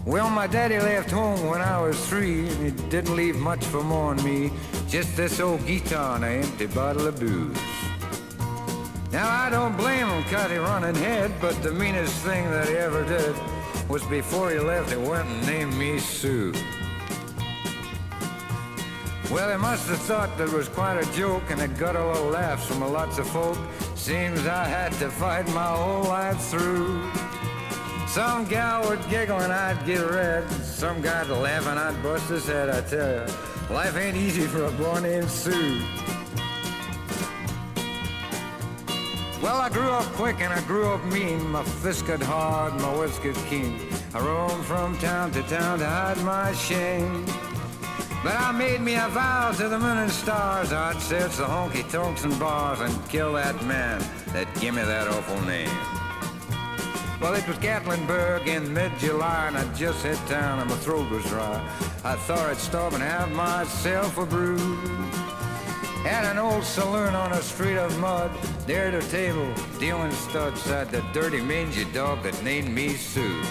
Well, my daddy left home when I was 3, and he didn't leave much for more than me, just this old guitar and an empty bottle of booze. Now, I don't blame him 'cause he run ahead, but the meanest thing that he ever did was before he left, he went and named me Sue. Well, he must have thought that was quite a joke, and it got a little laughs from lots of folk. Seems I had to fight my whole life through. Some gal would giggle and I'd get red. Some guy'd laugh and I'd bust his head. I tell you, life ain't easy for a boy named Sue. Well, I grew up quick and I grew up mean. My fists got hard, my wits got keen. I roamed from town to hide my shame. But I made me a vow to the moon and stars. I'd search the honky-tonks and bars and kill that man that give me that awful name. Well, it was Gatlinburg in mid-July, and I just hit town and my throat was dry. I thought I'd stop and have myself a brew. At an old saloon on a street of mud, there at a table, dealing studs, sat the dirty mangy dog that named me Sue.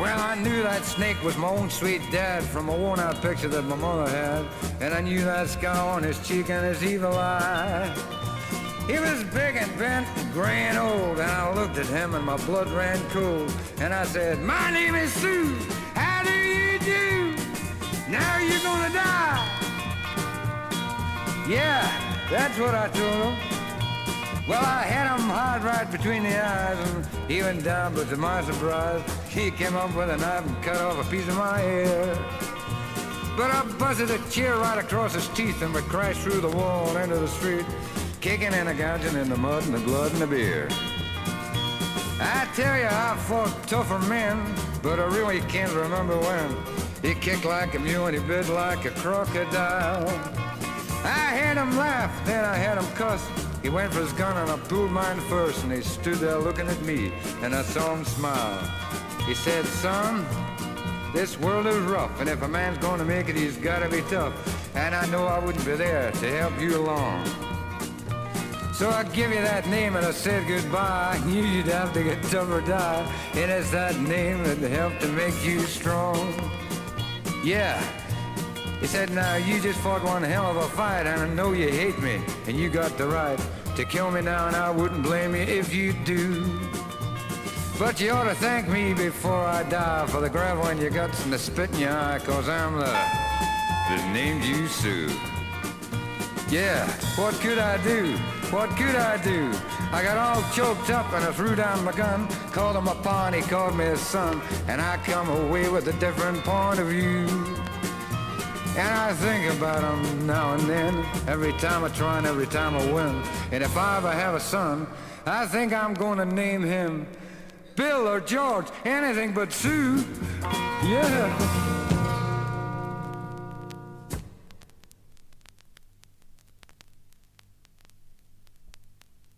Well, I knew that snake was my own sweet dad from a worn-out picture that my mother had, and I knew that scar on his cheek and his evil eye. He was big and bent, gray and old, and I looked at him and my blood ran cold. And I said, "My name is Sue, how do you do? Now you're gonna die." Yeah, that's what I told him. Well, I had him hard right between the eyes, and he went down, but to my surprise, he came up with a knife and cut off a piece of my ear. But I busted a chair right across his teeth and we crashed through the wall and into the street, kicking and a gouging in the mud and the blood and the beer. I tell you, I fought tougher men, but I really can't remember when. He kicked like a mule and he bit like a crocodile. I had him laugh, then I had him cuss. He went for his gun and I pulled mine first, and he stood there looking at me, and I saw him smile. He said, "Son, this world is rough, and if a man's going to make it, he's got to be tough. And I know I wouldn't be there to help you along. So I give you that name and I said goodbye. I knew you'd have to get tough or die, and it's that name that helped to make you strong." Yeah. He said, "Now you just fought one hell of a fight, and I know you hate me, and you got the right to kill me now, and I wouldn't blame you if you do. But you ought to thank me before I die for the gravel in your guts and the spit in your eye, 'cause I'm the that named you Sue." Yeah, what could I do? What could I do? I got all choked up and I threw down my gun, called him a pa and he called me his son, and I come away with a different point of view. And I think about him now and then, every time I try and every time I win. And if I ever have a son, I think I'm gonna name him Bill or George, anything but Sue. Yeah.